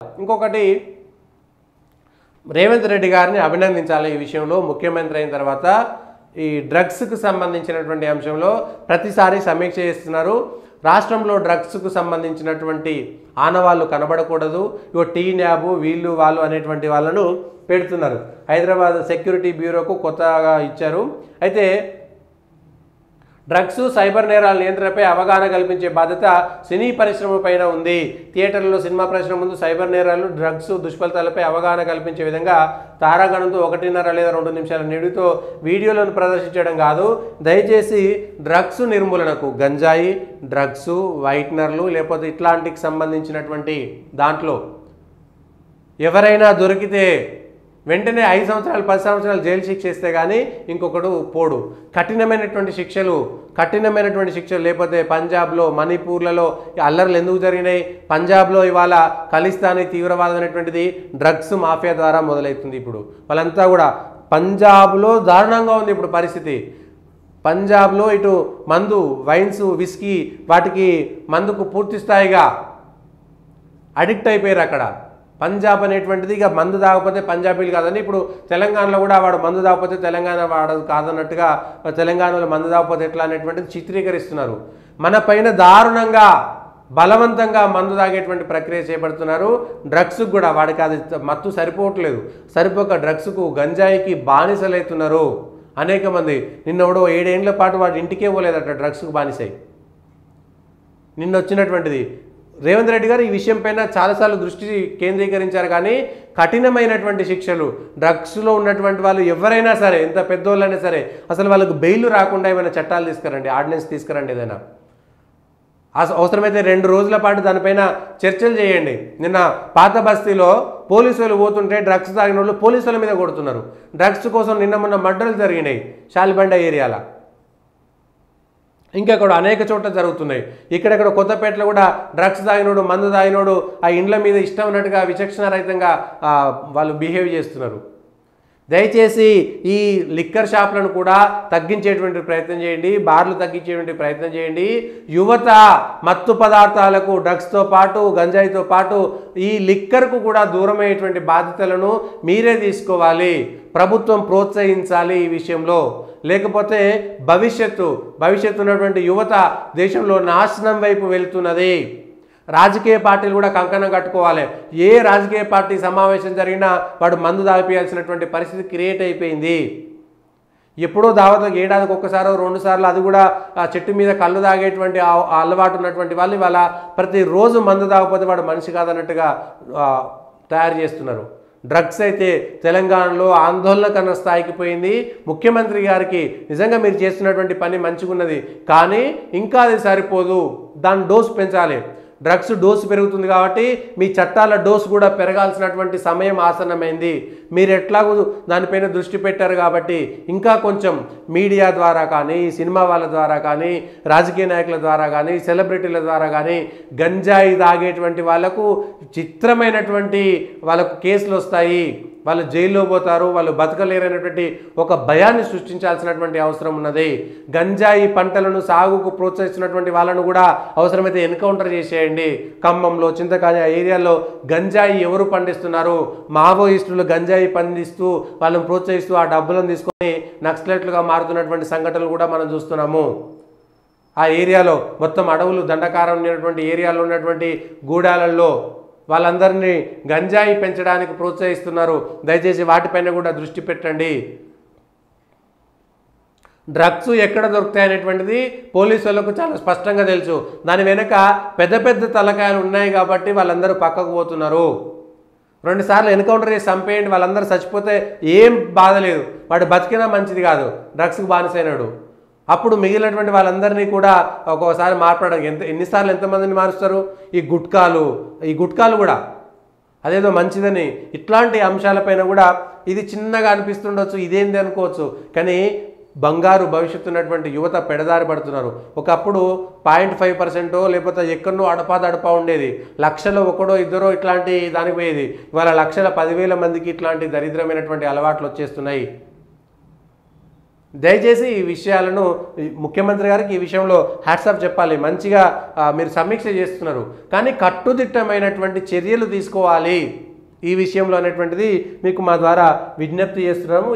ఇంకొకటి రేవంత్ రెడ్డి గారిని అభినందించాలి ఈ విషయంలో. ముఖ్యమంత్రి అయిన తర్వాత ఈ డ్రగ్స్కు సంబంధించినటువంటి అంశంలో ప్రతిసారి సమీక్ష చేస్తున్నారు. రాష్ట్రంలో డ్రగ్స్కు సంబంధించినటువంటి ఆనవాళ్ళు కనబడకూడదు, ఇగో టీ న్యాబు వీళ్ళు వాళ్ళు అనేటువంటి వాళ్ళను పెడుతున్నారు. హైదరాబాద్ సెక్యూరిటీ బ్యూరోకు కొత్తగా ఇచ్చారు. అయితే డ్రగ్స్ సైబర్ నేరాల నియంత్రణపై అవగాహన కల్పించే బాధ్యత సినీ పరిశ్రమ పైన ఉంది. థియేటర్లలో సినిమా పరిశ్రమ ముందు సైబర్ నేరాలు డ్రగ్స్ దుష్ఫలితాలపై అవగాహన కల్పించే విధంగా తారాగణంతో 1.5 లేదా 2 నిమిషాల నిడితో వీడియోలను ప్రదర్శించడం కాదు. దయచేసి డ్రగ్స్ నిర్మూలనకు గంజాయి, డ్రగ్స్, వైట్నర్లు లేకపోతే ఇట్లాంటికి సంబంధించినటువంటి దాంట్లో ఎవరైనా దొరికితే వెంటనే 5 సంవత్సరాలు 10 సంవత్సరాలు జైలు శిక్ష ఇస్తే కానీ ఇంకొకడు పోడు. కఠినమైనటువంటి శిక్షలు లేకపోతే పంజాబ్లో, మణిపూర్లలో అల్లర్లు ఎందుకు జరిగినాయి? పంజాబ్లో ఇవాళ ఖలిస్తానీ తీవ్రవాదం అనేటువంటిది డ్రగ్స్ మాఫియా ద్వారా మొదలవుతుంది. ఇప్పుడు వాళ్ళంతా కూడా పంజాబ్లో దారుణంగా ఉంది ఇప్పుడు పరిస్థితి. పంజాబ్లో ఇటు మందు, వైన్స్, విస్కీ వాటికి మందుకు పూర్తి స్థాయిగా అడిక్ట్ అయిపోయారు. అక్కడ పంజాబ్ అనేటువంటిది ఇక మందు తాగకపోతే పంజాబీలు కాదని ఇప్పుడు తెలంగాణలో కూడా వాడు మందు తాగకపోతే తెలంగాణ వాడు కాదన్నట్టుగా తెలంగాణలో మందు తాగకపోతే ఎట్లా అనేటువంటిది చిత్రీకరిస్తున్నారు. మన పైన దారుణంగా బలవంతంగా మందు తాగేటువంటి ప్రక్రియ చేపడుతున్నారు. డ్రగ్స్కు కూడా వాడికి అది మత్తు సరిపోవట్లేదు, సరిపోక డ్రగ్స్కు గంజాయికి బానిసలవుతున్నారు అనేక మంది. నిన్నెవడో 7 ఏళ్ల పాటు వాడు ఇంటికే పోలేదట డ్రగ్స్కు బానిసై. నిన్న వచ్చినటువంటిది రేవంత్ రెడ్డి గారు ఈ విషయం పైన చాలాసార్లు దృష్టి కేంద్రీకరించారు. కానీ కఠినమైనటువంటి శిక్షలు డ్రగ్స్లో ఉన్నటువంటి వాళ్ళు ఎవరైనా సరే, ఎంత పెద్దోళ్ళైనా సరే, అసలు వాళ్ళకు బెయిల్ రాకుండా ఏమైనా చట్టాలు తీసుకురండి, ఆర్డినెన్స్ తీసుకురండి. ఏదైనా అవసరమైతే 2 రోజుల పాటు దానిపైన చర్చలు చేయండి. నిన్న పాత బస్తీలో పోలీసులు పోతుంటే డ్రగ్స్ తాగిన వాళ్ళు పోలీసుల మీద కొడుతున్నారు. డ్రగ్స్ కోసం నిన్న మొన్న మర్డర్లు జరిగినాయి షాలిబండ ఏరియాలో, ఇంకా కూడా అనేక చోట్ల జరుగుతున్నాయి. ఇక్కడెక్కడ కొత్తపేటలో కూడా డ్రగ్స్ తాగినోడు, మందు తాగినోడు ఆ ఇండ్ల మీద ఇష్టం ఉన్నట్టుగా విచక్షణారహితంగా వాళ్ళు బిహేవ్ చేస్తున్నారు. దయచేసి ఈ లిక్కర్ షాపులను కూడా తగ్గించేటువంటి ప్రయత్నం చేయండి, బార్లు తగ్గించేటువంటి ప్రయత్నం చేయండి. యువత మత్తు పదార్థాలకు డ్రగ్స్తో పాటు గంజాయితో పాటు ఈ లిక్కర్కు కూడా దూరమయ్యేటువంటి బాధ్యతలను మీరే తీసుకోవాలి. ప్రభుత్వం ప్రోత్సహించాలి ఈ విషయంలో. లేకపోతే భవిష్యత్తు ఉన్నటువంటి యువత దేశంలో నాశనం వైపు వెళ్తున్నది. రాజకీయ పార్టీలు కూడా కంకణం కట్టుకోవాలి. ఏ రాజకీయ పార్టీ సమావేశం జరిగినా వాడు మందు తాగిపోయాల్సినటువంటి పరిస్థితి క్రియేట్ అయిపోయింది. ఎప్పుడో దావతలకు ఏడాదికి ఒక్కసారో 2 సార్లు, అది కూడా ఆ చెట్టు మీద కళ్ళు తాగేటువంటి అలవాటు ఉన్నటువంటి వాళ్ళు ఇవాళ ప్రతిరోజు మందు తాగకపోతే వాడు మనిషి కాదన్నట్టుగా తయారు చేస్తున్నారు. డ్రగ్స్ అయితే తెలంగాణలో ఆందోళనకరణ స్థాయికి పోయింది. ముఖ్యమంత్రి గారికి నిజంగా మీరు చేస్తున్నటువంటి పని మంచిగున్నది, కానీ ఇంకా అది సరిపోదు, దాని డోసు పెంచాలి. డ్రగ్స్ డోసు పెరుగుతుంది కాబట్టి మీ చట్టాల డోసు కూడా పెరగాల్సినటువంటి సమయం ఆసన్నమైంది. మీరు ఎట్లాగూ దానిపైన దృష్టి పెట్టారు కాబట్టి ఇంకా కొంచెం మీడియా ద్వారా కానీ, సినిమా వాళ్ళ ద్వారా కానీ, రాజకీయ నాయకుల ద్వారా కానీ, సెలబ్రిటీల ద్వారా కానీ గంజాయి తాగేటువంటి వాళ్ళకు చిత్రమైనటువంటి వాళ్ళకు కేసులు వస్తాయి, వాళ్ళు జైల్లో పోతారు, వాళ్ళు బతకలేరనేటువంటి ఒక భయాన్ని సృష్టించాల్సినటువంటి అవసరం ఉన్నది. గంజాయి పంటలను సాగుకు ప్రోత్సహిస్తున్నటువంటి వాళ్ళను కూడా అవసరమైతే ఎన్కౌంటర్ చేసేయండి. ఖమ్మంలో, చింతకాని ఆ ఏరియాలో గంజాయి ఎవరు పండిస్తున్నారు? మావోయిస్టులు గంజాయి పండిస్తూ వాళ్ళని ప్రోత్సహిస్తూ ఆ డబ్బులను తీసుకొని నక్సలైట్లుగా మారుతున్నటువంటి సంఘటనలు కూడా మనం చూస్తున్నాము. ఆ ఏరియాలో మొత్తం అడవులు దండకారం ఉన్నటువంటి ఏరియాలో ఉన్నటువంటి గూడాలలో వాళ్ళందరినీ గంజాయి పెంచడానికి ప్రోత్సహిస్తున్నారు. దయచేసి వాటిపైన కూడా దృష్టి పెట్టండి. డ్రగ్స్ ఎక్కడ దొరుకుతాయి అనేటువంటిది పోలీసులకు చాలా స్పష్టంగా తెలుసు. దాని వెనుక పెద్ద తలకాయలు ఉన్నాయి కాబట్టి వాళ్ళందరూ పక్కకు పోతున్నారు. 2 సార్లు ఎన్కౌంటర్ చేసి చంపేయండి, వాళ్ళందరూ చచ్చిపోతే ఏం బాధ లేదు, వాడు బతికినా మంచిది కాదు, డ్రగ్స్కి బానిసైనాడు. అప్పుడు మిగిలినటువంటి వాళ్ళందరినీ కూడా ఒక్కోసారి మార్పడానికి ఎన్నిసార్లు ఎంతమందిని మారుస్తారు? ఈ గుట్కాలు కూడా అదేదో మంచిదని ఇట్లాంటి అంశాలపైన కూడా ఇది చిన్నగా అనిపిస్తుండొచ్చు, ఇదేంది అనుకోవచ్చు, కానీ బంగారు భవిష్యత్తు ఉన్నటువంటి యువత పెడదారి పడుతున్నారు. ఒకప్పుడు 0.5% లేకపోతే ఎక్కడో అడపా ఉండేది, లక్షలో 1-2 ఇట్లాంటి దానికి పోయేది. ఇవాళ లక్షల 10,000 మందికి ఇట్లాంటి దరిద్రమైనటువంటి అలవాట్లు వచ్చేస్తున్నాయి. దయచేసి ఈ విషయాలను ముఖ్యమంత్రి గారికి ఈ విషయంలో హ్యాట్సాప్ చెప్పాలి. మంచిగా మీరు సమీక్ష చేస్తున్నారు, కానీ కట్టుదిట్టమైనటువంటి చర్యలు తీసుకోవాలి ఈ విషయంలో అనేటువంటిది మీకు మా ద్వారా విజ్ఞప్తి చేస్తున్నాము.